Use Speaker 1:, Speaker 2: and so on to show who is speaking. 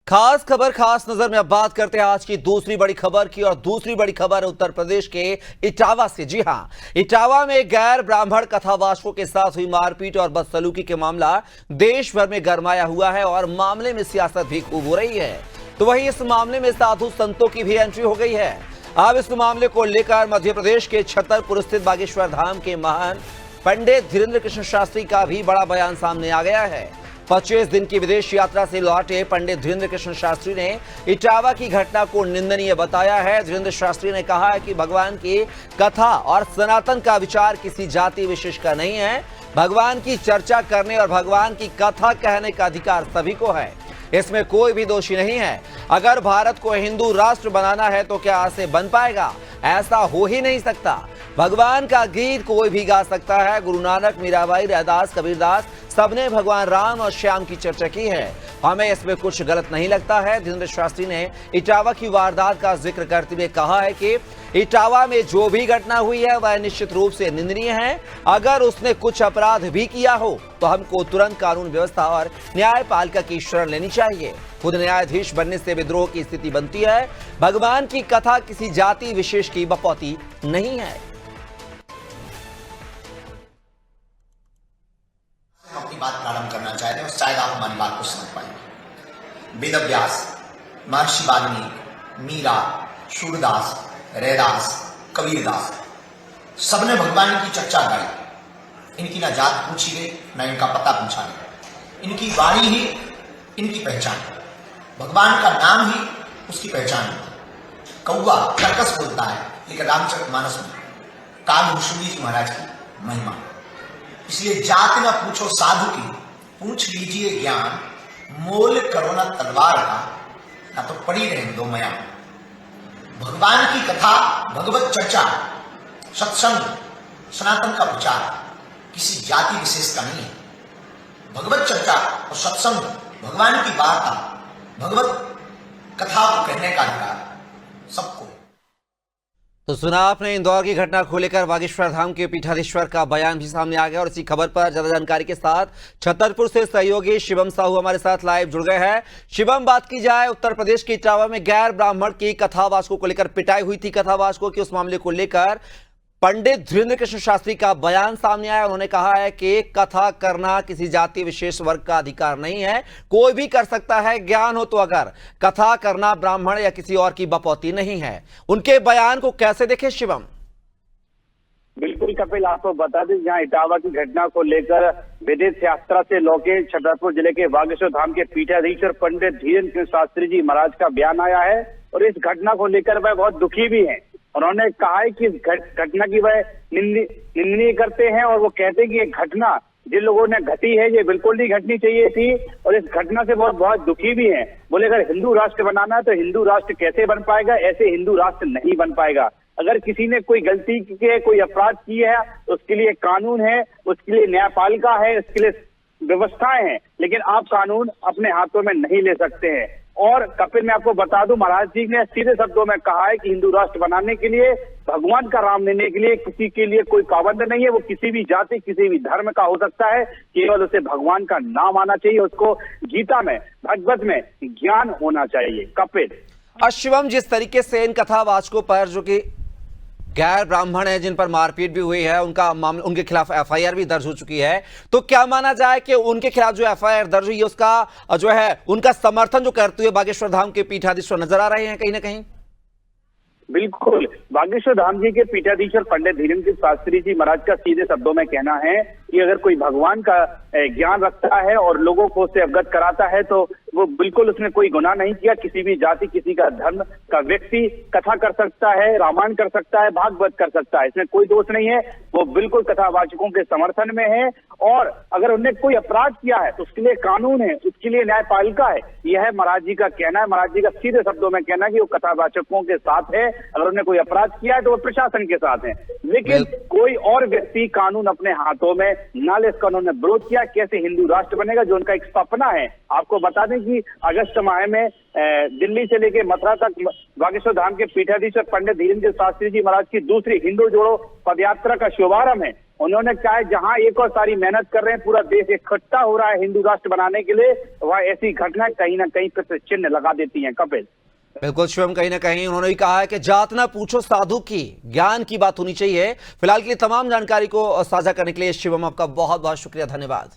Speaker 1: खास खबर खास नजर में अब बात करते हैं आज की दूसरी बड़ी खबर की। और दूसरी बड़ी खबर उत्तर प्रदेश के इटावा से। जी हां, इटावा में गैर ब्राह्मण कथावाचकों के साथ हुई मारपीट और बदसलूकी के मामला देश भर में गरमाया हुआ है और मामले में सियासत भी खूब हो रही है। तो वहीं इस मामले में साधु संतों की भी एंट्री हो गई है। अब इस मामले को लेकर मध्य प्रदेश के छतरपुर स्थित बागेश्वर धाम के महान पंडित धीरेन्द्र कृष्ण शास्त्री का भी बड़ा बयान सामने आ गया है। 25 दिन की विदेश यात्रा से लौटे पंडित धीरेन्द्र कृष्ण शास्त्री ने इटावा की घटना को निंदनीय बताया है। धीरेन्द्र शास्त्री ने कहा है कि भगवान की कथा और सनातन का विचार किसी जाति विशेष का नहीं है। भगवान की चर्चा करने और भगवान की कथा कहने का अधिकार सभी को है, इसमें कोई भी दोषी नहीं है। अगर भारत को हिंदू राष्ट्र बनाना है तो क्या ऐसे बन पाएगा? ऐसा हो ही नहीं सकता। भगवान का गीत कोई भी गा सकता है। गुरु नानक, मीराबाई, रैदास, कबीरदास सबने भगवान राम और श्याम की चर्चा की है। हमें इसमें कुछ गलत नहीं लगता है। धीरेन्द्र शास्त्री ने इटावा की वारदात का जिक्र करते हुए कहा है कि इटावा में जो भी घटना हुई है वह निश्चित रूप से निंदनीय है। अगर उसने कुछ अपराध भी किया हो तो हमको तुरंत कानून व्यवस्था और न्यायपालिका की शरण लेनी चाहिए। खुद न्यायाधीश बनने से विद्रोह की स्थिति बनती है। भगवान की कथा किसी जाति विशेष की बपौती नहीं है।
Speaker 2: अपनी बात प्रारंभ करना चाहते हैं और शायद आप हमारी बात को समझ पाएंगे। वेद व्यास, महर्षि वाल्मीकि, मीरा, सूरदास, रैदास, कबीरदास सबने भगवान की चर्चा गाई। इनकी ना जात पूछी गई, ना इनका पता पूछा गया। इनकी वाणी ही इनकी पहचान, भगवान का नाम ही उसकी पहचान है। कौवा कर्कश बोलता है, लेकिन रामचरितमानस में काल भूषुंडी जी महाराज की महिमा। इसलिए जात न पूछो साधु की, पूछ लीजिए ज्ञान। मोल करो ना तलवार का, ना तो पड़ी रहे दो मया। भगवान की कथा, भगवत चर्चा, सत्संग, सनातन का विचार किसी जाति विशेष का नहीं है। भगवत चर्चा और सत्संग, भगवान की वार्ता, भगवत कथा को कहने का अधिकार सबको।
Speaker 1: तो सुना आपने इंदौर की घटना को लेकर बागेश्वर धाम के पीठाधीश्वर का बयान भी सामने आ गया। और इसी खबर पर ज्यादा जानकारी के साथ छतरपुर से सहयोगी शिवम साहू हमारे साथ लाइव जुड़ गए हैं। शिवम, बात की जाए उत्तर प्रदेश के इटावा में गैर ब्राह्मण की कथावाचकों को लेकर पिटाई हुई थी कथावाचकों की, उस मामले को लेकर पंडित धीरेन्द्र कृष्ण शास्त्री का बयान सामने आया। उन्होंने कहा है कि कथा करना किसी जाति विशेष वर्ग का अधिकार नहीं है, कोई भी कर सकता है। ज्ञान हो तो अगर कथा करना ब्राह्मण या किसी और की बपौती नहीं है। उनके बयान को कैसे देखें शिवम?
Speaker 3: बिल्कुल कपिल, आपको बता दें जहां इटावा की घटना को लेकर विदेश यात्रा से लौटे छतरपुर जिले के बागेश्वर धाम के पीठाधीश्वर पंडित धीरेन्द्र कृष्ण शास्त्री जी महाराज का बयान आया है। और इस घटना को लेकर वह बहुत दुखी भी हैं। उन्होंने कहा है कि घटना की वह निंदनीय करते हैं और वो कहते हैं कि ये घटना जिन लोगों ने घटी है ये बिल्कुल नहीं घटनी चाहिए थी और इस घटना से बहुत दुखी भी हैं। बोले अगर हिंदू राष्ट्र बनाना है तो हिंदू राष्ट्र कैसे बन पाएगा? ऐसे हिंदू राष्ट्र नहीं बन पाएगा। अगर किसी ने कोई गलती की है, कोई अपराध किया है तो उसके लिए कानून है, उसके लिए न्यायपालिका है, उसके लिए व्यवस्थाएं हैं, लेकिन आप कानून अपने हाथों में नहीं ले सकते हैं। और कपिल, मैं आपको बता दूं, महाराज जी ने सीधे शब्दों में कहा है कि हिंदू राष्ट्र बनाने के लिए, भगवान का राम लेने के लिए किसी के लिए कोई पाबंद नहीं है। वो किसी भी जाति, किसी भी धर्म का हो सकता है, केवल उसे भगवान का नाम आना चाहिए। उसको गीता में, भगवत में ज्ञान होना चाहिए। कपिल,
Speaker 1: शिवम, जिस तरीके से इन कथावाचकों पर जो कि गैर ब्राह्मण है, जिन पर मारपीट भी हुई है, उनका मामला, उनके खिलाफ एफआईआर भी दर्ज हो चुकी है, तो क्या माना जाए कि उनके खिलाफ जो एफआईआर दर्ज हुई है उसका जो है उनका समर्थन जो करते हुए बागेश्वर धाम के पीठाधीश्वर नजर आ रहे हैं कहीं ना कहीं?
Speaker 3: बिल्कुल, बागेश्वर धाम जी के पीठाधीश्वर पंडित धीरेन्द्र शास्त्री जी महाराज का सीधे शब्दों में कहना है कि अगर कोई भगवान का ज्ञान रखता है और लोगों को उससे अवगत कराता है तो वो बिल्कुल उसने कोई गुनाह नहीं किया। किसी भी जाति, किसी का धर्म का व्यक्ति कथा कर सकता है, रामायण कर सकता है, भागवत कर सकता है, इसमें कोई दोष नहीं है। वो बिल्कुल कथावाचकों के समर्थन में है। और अगर उन्होंने कोई अपराध किया है तो उसके लिए कानून है, उसके लिए न्यायपालिका है। यह है महाराज जी का कहना है। महाराज जी का सीधे शब्दों में कहना है कि वो कथावाचकों के साथ है। अगर उन्होंने कोई अपराध किया है तो वो प्रशासन के साथ है, लेकिन कोई और व्यक्ति कानून अपने हाथों में ना ले, इसका उन्होंने विरोध किया। कैसे हिंदू राष्ट्र बनेगा, जो उनका एक सपना है। आपको बता दें कि अगस्त माह में दिल्ली से लेकर मथुरा तक बागेश्वर धाम के पीठाधीश्वर पंडित धीरेन्द्र शास्त्री जी महाराज की दूसरी हिंदू जोड़ो पदयात्रा का शुभारंभ है। उन्होंने कहा है जहां एक और सारी मेहनत कर रहे हैं, पूरा देश इकट्ठा हो रहा है हिंदू राष्ट्र बनाने के लिए, वह ऐसी घटना कहीं ना कहीं प्रश्न चिन्ह लगा देती हैं। कपिल,
Speaker 1: बिल्कुल शिवम, कहीं ना कहीं उन्होंने भी कहा है कि जात ना पूछो साधु की, ज्ञान की बात होनी चाहिए। फिलहाल के लिए तमाम जानकारी को साझा करने के लिए शिवम आपका बहुत बहुत शुक्रिया, धन्यवाद।